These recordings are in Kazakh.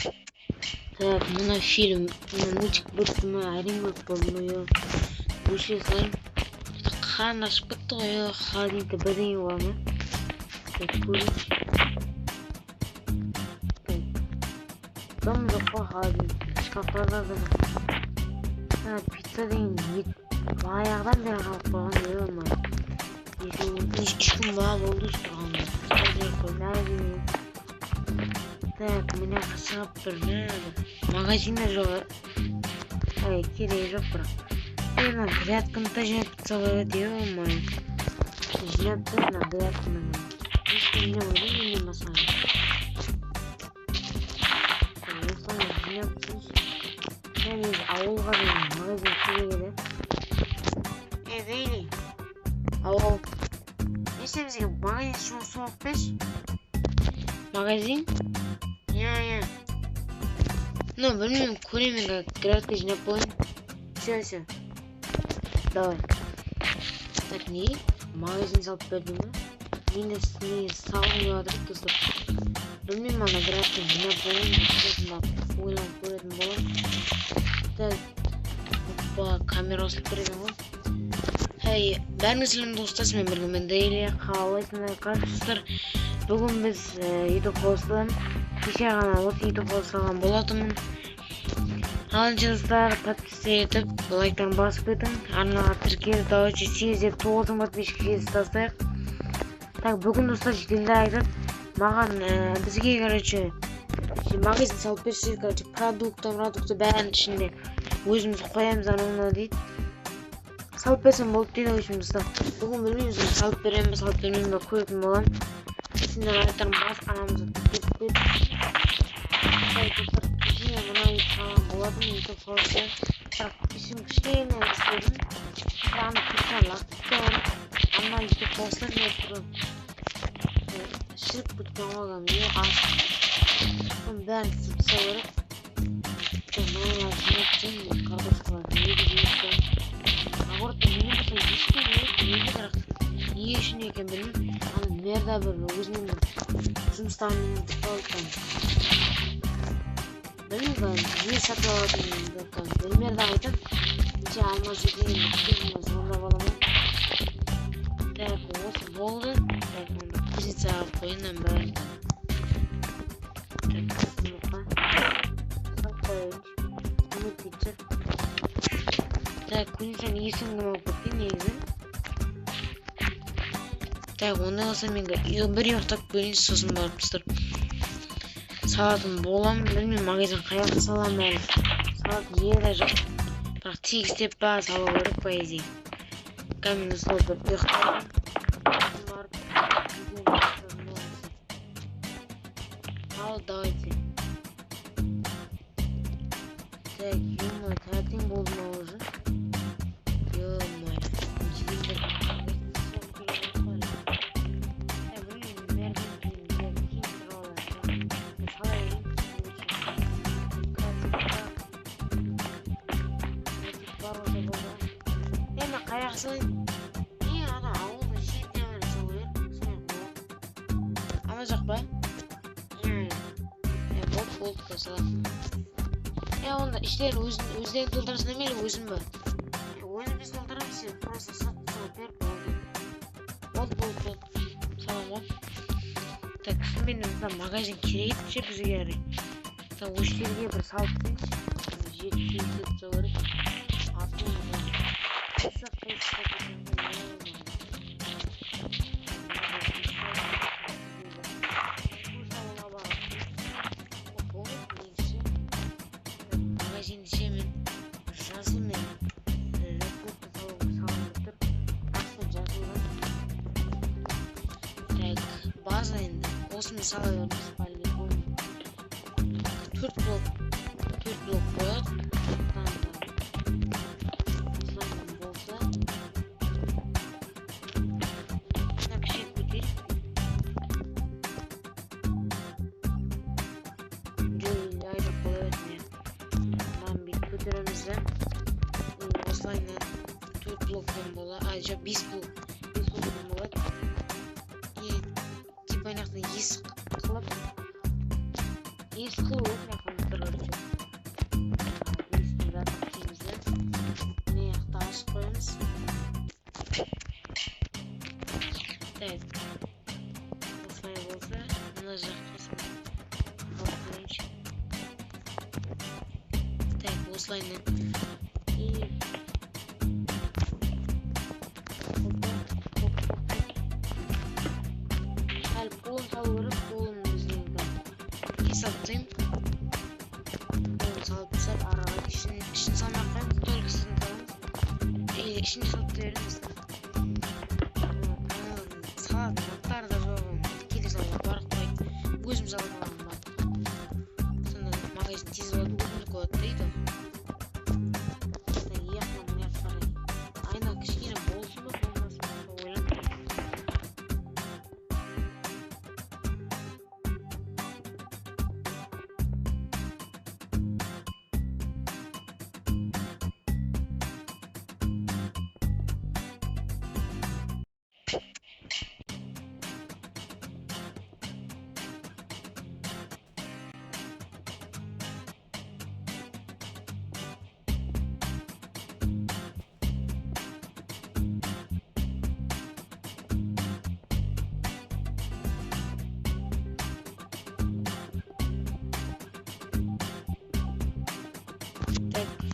Так, мына фильм, мультик бітті ма, әрең көп болмайы. Өше сайын қан ашып кетті ғой, холодильникте бірдеңе бар ма? Так, көрейінші. Дым жоқ қой холодильникте, шкафтарда да жоқ. Пицца деген баяғыдан бері қалып қойған, өле алмайды. 3 күн болды тұрғанда. Так, міне қысығып бір магазинда жоқ. Керегі жоқ бірақ. Мына грядканы да жинап тастауға еді, өле жинап тұр, мына грядканы. Ешкім ойды менен басқан. Осылай жинап тұрсыз. Мен ауылға дейін магазин керегі еді. Дейли. Ауыл. Несе бізге магазин соғып беш? Магазин? Я. Ну, білмеймін, көремін, грядка жинап қойын. Все. Давай. Так, не? Магазин салып берді ме? Мен салым деп жатыр, достар. Білмеймін, ана грядка жинап қойын. Ойланып көретін болам. Так, камера осылып беретін ғой. Бәріңізбен достасымен бірге, мен Дейли қалайсыңдар қарсыздар. Бүгін біз YouTube қосылын. Кеше ғана осы YouTube қосылған болатынмын. Алыншылыстар подписка етіп, лайктан басып кетің. Арнаға тіркеліп, давайте 8-9 подписчик тастайық. Так, бүгін достар шетелдер айтып, маған бізге, магазин салып берсек, продукты бәрін ішінде өзіміз қоямыз анауына дейді. Салып берсем болып дейді өзімізді. Бүгін білмейміз, салып беремін, салып бермеймін, көретін болам. Сендер айттарым басқанамызды кетіп кетіп. Кешіне мұна салған болатын, YouTube қосылды. Кешім кішкене істедім. Аны күшкен лақтықпен, ана YouTube қосылды деп тұрып. Шіріп күткен қойғам, бәрін сұртса көріп. Мұнайлар жинап жем, картошкалар, Агорта менің болса ешкен неге бірақ не үшін екен білмеймін. Аны мерда бір өзінің жұмыстарымен тұталықтан. Білмеймін, не сатып алатын білмерді айтып, неше алма жүрген көзімді звондап аламын. Так, осы болды. Так, позицияға қойыннан бәрін. Так, сыныққа. Сынық қойыншы. Үміт етшір. Так, күнсен есім кім алып кеткен негізі. Так, онда қалса менге бір ұйықтап көрейін, сосын барып тұстыр. Салатын болам, білмеймін, магазин қаяққа салам әлі. Салатын жерде жоқ. Бірақ тегістеп ба салу керек поэзия. Камені сол бір ұйықтап. Ал, давайте. Так, ё-моё, таңертең болды ма уже? Қаяқсың? Ана ауылды шетіне бәрі соғыр. Ана жоқ ба? Болды қосылам. Онда іштері өздері толтырасына мейлі өзім ба? Өзіміз толтырамыз, просто сұрып беріп болды. Болды. Салам ғой. Так, мен магазин керек ше бізге әрі. Так, өштерге бір салып дейінші. Жетіп кейсіп жоғыры. Атын мұны. Қысық магазин ішемен жазылмен рекордты салып тұр. Ақсын жазылған. Так, база енді. Осыны сала өрміз полигон. 4 блок болады. Осылайынан 4 блоктан бола, жоқ 5 блоктан болады. Типа аяқтан ес қылып осылайынан. И әлі қолын салу керек, қолын біздің есаптайым. Қолын салып тастап, араға ішін салмақ қойып, только сіздің қаламыз. Ішін салып береміз. Салатын заттары да жоқ, келе салуға барық қойды. Өзім салып аламын бар. Сонда магазин тез болады, өзімді қояды дейді. Яқынан мына қарай. Айна кішкене болсын ба, болмасын ба ойлап.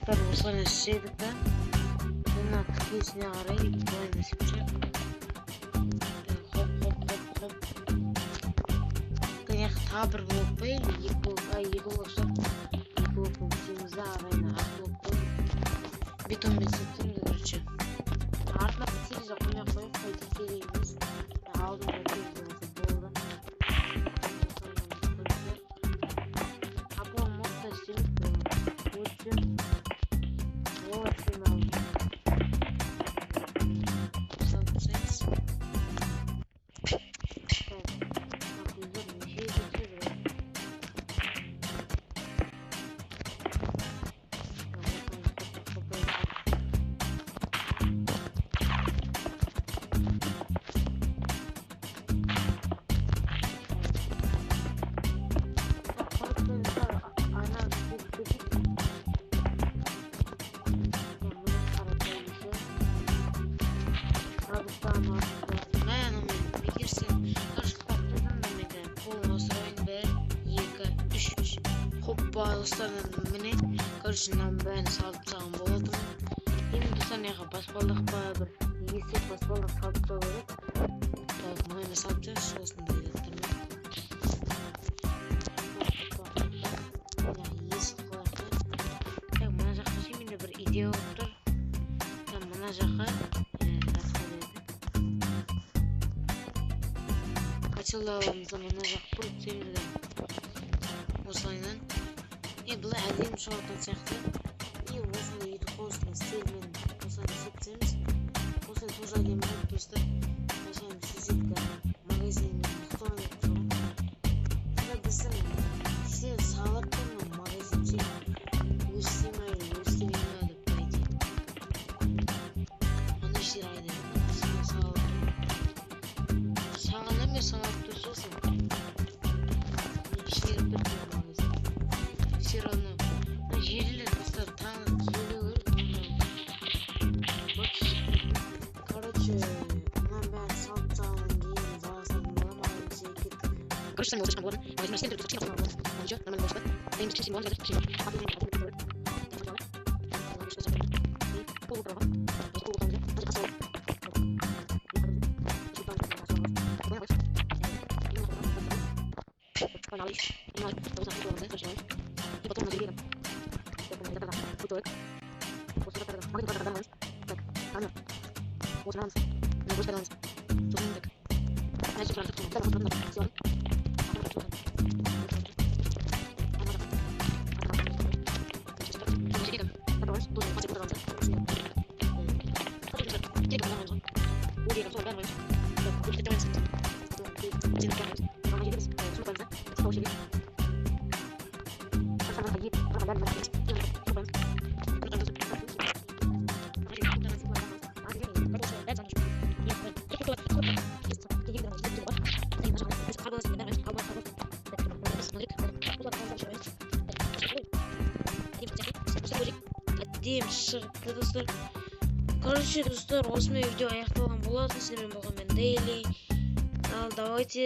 Так, осылайынан істедік та. Мына тікесіне қарай былай насып шығып. Хоп. Конечно, тағы бір блок па или екі блок шығып. Екі блоктың түсемізді ағайына ақ блок қойып. Бетонмен септеміз, короче. Артына тегіз қоймай қойып, қайта керегіміз. Алдында тегіз болса болды. Апуан мосты істеміз өтсе. Dostlardan mene karşından ben salıp sağım boğuldum. Hem dostlarına basbalık bir yesek basbalık salıp sağladık. Tak mene salıp soğusunu da yedim. Yesek koyardı. Tak mene жаққа şimdi bir idea oldu. Tak mene жаққа kaçıldığımızda mene жаққа bulup sevimden. Осылайынан бұлай әдемі шығатын сияқты. Осындай үйді қосына стильмен осылай септеміз. Осылай тоже әдемі болып достар. Осылай сізетка магазинмен мұқтауын етіп тұрмын. Сонда біздің сен салып тұрмын магазин сен өстемейді, өстемейді деп бәйде. Аны іштер айды. Осылай салып тұрмын. Сағынан бер салып тұрсың. İşleri tutmuyor magazin. Сираны желілер достар танып сөйлеу керек. Короче, мынаны бәрін салып тастағаннан кейін жалғастыратын боламын. Короче, сами олжашқан болатын. Магазин істен тұрып кішкене болатын. Ничего, нормально болса. Дайын кішкене болған жатыр. Кішкене и потом нагреваем. Путевик. Вот сюда тогда. Магазин тогда нравится. Так, камера. Вот нравится. На больше нравится. Что не так. Значит, нравится. Да, вот нравится. Все. Әдем шығыпты достар. Короче, достар, осымен видео аяқталған болатын. Сіздермен болған мен Дейли. Ал давайте